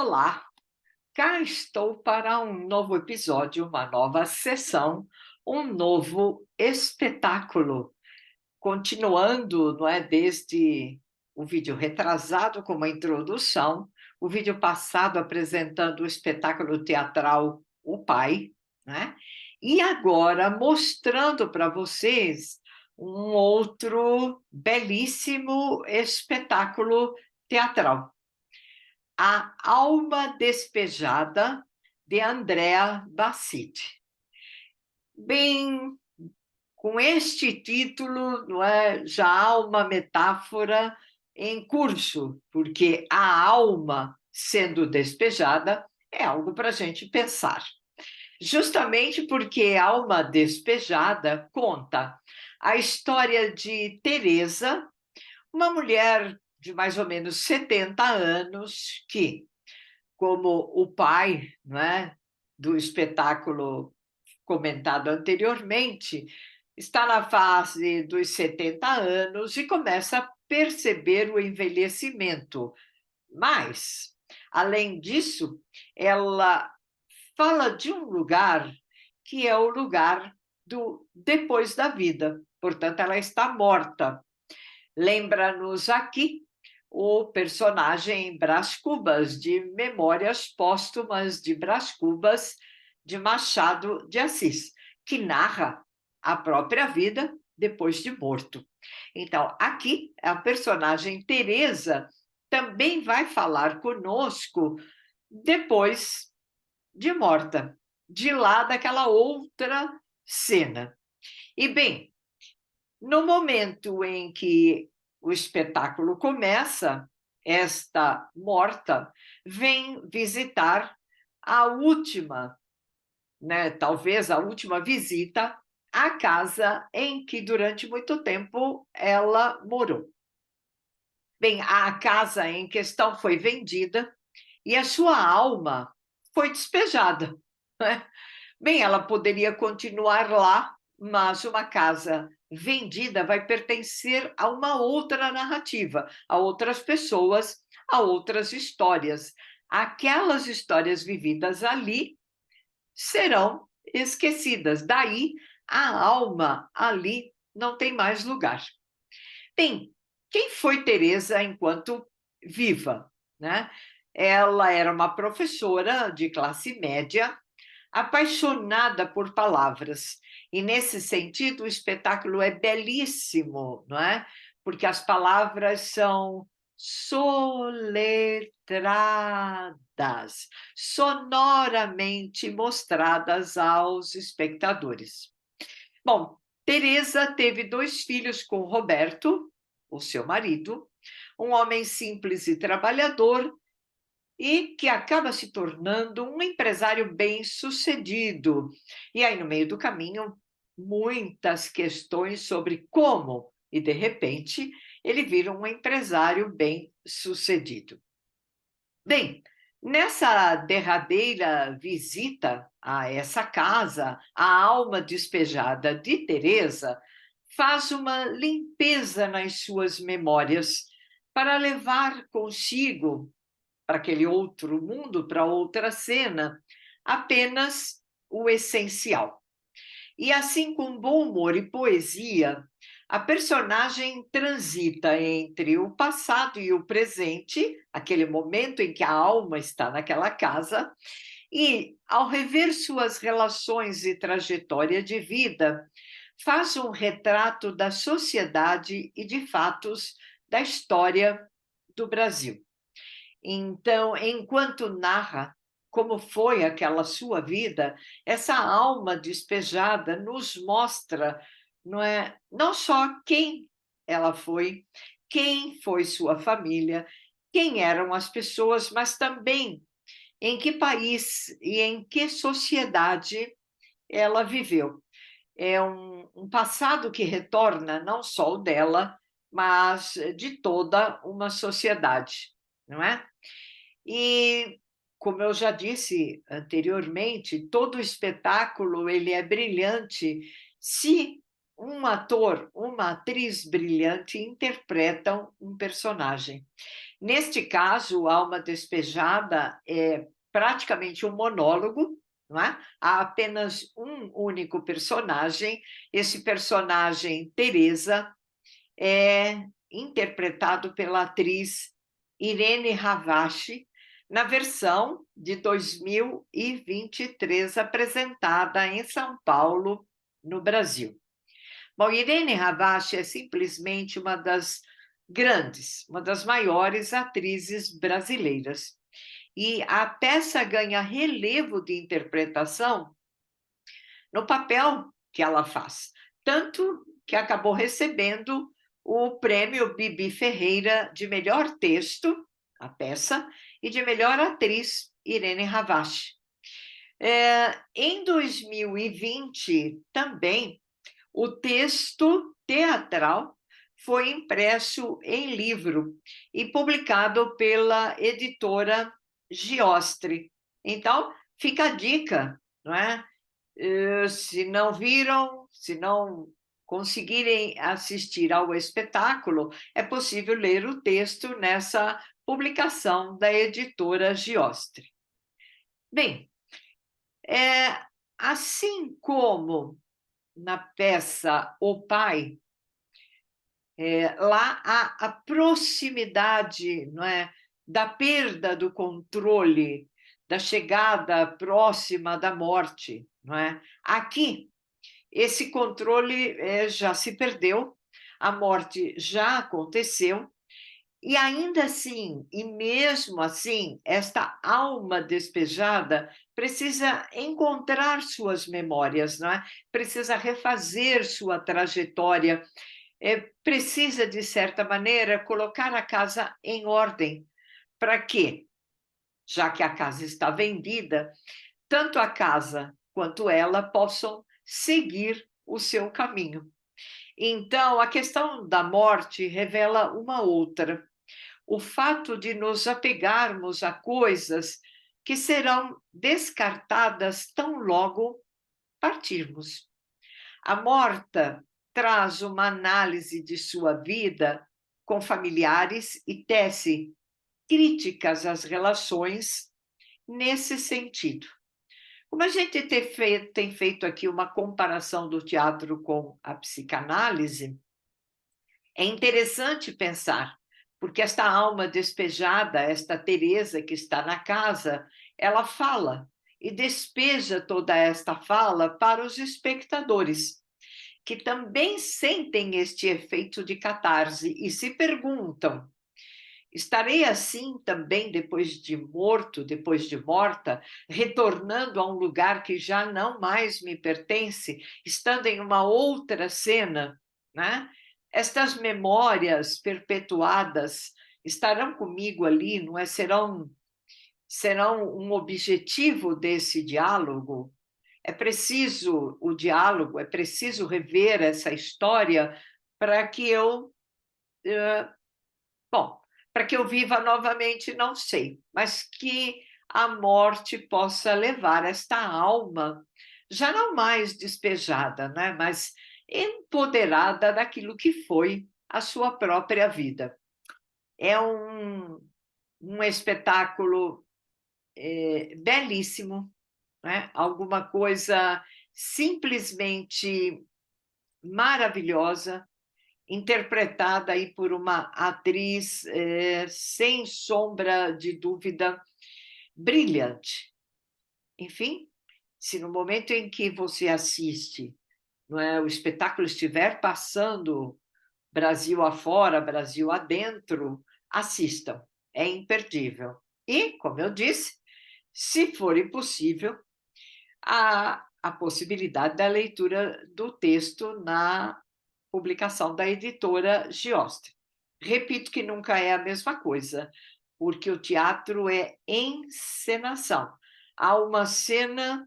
Olá, cá estou para um novo episódio, uma nova sessão, um novo espetáculo. Continuando, não é, desde o vídeo retrasado como a introdução, o vídeo passado apresentando o espetáculo teatral O Pai, né? E agora mostrando para vocês um outro belíssimo espetáculo teatral. A Alma Despejada, de Andrea Bassiti. Bem, com este título, não é, já há uma metáfora em curso, porque a alma sendo despejada é algo para a gente pensar. Justamente porque Alma Despejada conta a história de Teresa, uma mulher de mais ou menos 70 anos que, como o pai, não é, do espetáculo comentado anteriormente, está na fase dos 70 anos e começa a perceber o envelhecimento. Mas, além disso, ela fala de um lugar que é o lugar do depois da vida. Portanto, ela está morta. Lembra-nos aqui o personagem Brás Cubas, de Memórias Póstumas de Brás Cubas, de Machado de Assis, que narra a própria vida depois de morto. Então, aqui, a personagem Teresa também vai falar conosco depois de morta, de lá daquela outra cena. E, bem, no momento em que o espetáculo começa, esta morta vem visitar a última, né, talvez a última visita à casa em que durante muito tempo ela morou. Bem, a casa em questão foi vendida e a sua alma foi despejada, né? Bem, ela poderia continuar lá, mas uma casa vendida vai pertencer a uma outra narrativa, a outras pessoas, a outras histórias. Aquelas histórias vividas ali serão esquecidas. Daí, a alma ali não tem mais lugar. Bem, quem foi Teresa enquanto viva, né? Ela era uma professora de classe média, apaixonada por palavras. E, nesse sentido, o espetáculo é belíssimo, não é? Porque as palavras são soletradas, sonoramente mostradas aos espectadores. Bom, Teresa teve 2 filhos com Roberto, o seu marido, um homem simples e trabalhador, e que acaba se tornando um empresário bem-sucedido. E aí, no meio do caminho, muitas questões sobre como, e de repente, ele vira um empresário bem-sucedido. Bem, nessa derradeira visita a essa casa, a alma despejada de Teresa faz uma limpeza nas suas memórias para levar consigo para aquele outro mundo, para outra cena, apenas o essencial. E assim, com bom humor e poesia, a personagem transita entre o passado e o presente, aquele momento em que a alma está naquela casa, e, ao rever suas relações e trajetória de vida, faz um retrato da sociedade e de fatos da história do Brasil. Então, enquanto narra como foi aquela sua vida, essa alma despejada nos mostra, não é, não só quem ela foi, quem foi sua família, quem eram as pessoas, mas também em que país e em que sociedade ela viveu. É um passado que retorna não só o dela, mas de toda uma sociedade, não é? E, como eu já disse anteriormente, todo o espetáculo ele é brilhante se um ator, uma atriz brilhante interpretam um personagem. Neste caso, Alma Despejada é praticamente um monólogo, não é? Há apenas um único personagem. Esse personagem, Teresa, é interpretado pela atriz Irene Ravache, na versão de 2023, apresentada em São Paulo, no Brasil. Bom, Irene Ravache é simplesmente uma das grandes, uma das maiores atrizes brasileiras. E a peça ganha relevo de interpretação no papel que ela faz, tanto que acabou recebendo o prêmio Bibi Ferreira de melhor texto, a peça, e de melhor atriz, Irene Ravache. Em 2020, também, o texto teatral foi impresso em livro e publicado pela editora Giostre. Então, fica a dica, não é? Se não viram, se não conseguirem assistir ao espetáculo, é possível ler o texto nessa publicação da editora Giostre. Bem, assim como na peça O Pai, lá há a proximidade, não é, da perda do controle, da chegada próxima da morte, não é? Aqui, esse controle já se perdeu, a morte já aconteceu, e ainda assim, e mesmo assim, esta alma despejada precisa encontrar suas memórias, não é? Precisa refazer sua trajetória, precisa, de certa maneira, colocar a casa em ordem. Para quê? Já que a casa está vendida, tanto a casa quanto ela possam seguir o seu caminho. Então, a questão da morte revela uma outra. O fato de nos apegarmos a coisas que serão descartadas tão logo partirmos. A morta traz uma análise de sua vida com familiares e tece críticas às relações nesse sentido. Como a gente tem feito aqui uma comparação do teatro com a psicanálise, é interessante pensar, porque esta alma despejada, esta Teresa que está na casa, ela fala e despeja toda esta fala para os espectadores, que também sentem este efeito de catarse e se perguntam: estarei assim também depois de morto, depois de morta, retornando a um lugar que já não mais me pertence, estando em uma outra cena, né? Estas memórias perpetuadas estarão comigo ali, não é? Serão um objetivo desse diálogo. É preciso o diálogo, é preciso rever essa história para que eu, bom, para que eu viva novamente, não sei, mas que a morte possa levar esta alma, já não mais despejada, né, mas empoderada daquilo que foi a sua própria vida. É um espetáculo belíssimo, né? Alguma coisa simplesmente maravilhosa, interpretada aí por uma atriz sem sombra de dúvida brilhante. Enfim, se no momento em que você assiste, não é, o espetáculo estiver passando Brasil afora, Brasil adentro, assistam, é imperdível. E, como eu disse, se for impossível, a possibilidade da leitura do texto na publicação da editora Giostre. Repito que nunca é a mesma coisa, porque o teatro é encenação. Há uma cena,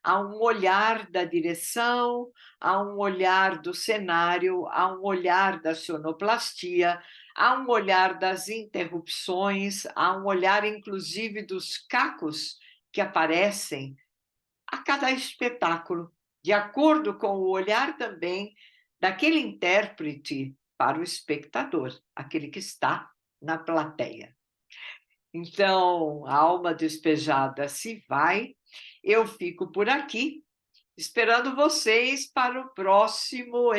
há um olhar da direção, há um olhar do cenário, há um olhar da sonoplastia, há um olhar das interrupções, há um olhar, inclusive, dos cacos que aparecem a cada espetáculo, de acordo com o olhar também daquele intérprete para o espectador, aquele que está na plateia. Então, a alma despejada se vai, eu fico por aqui, esperando vocês para o próximo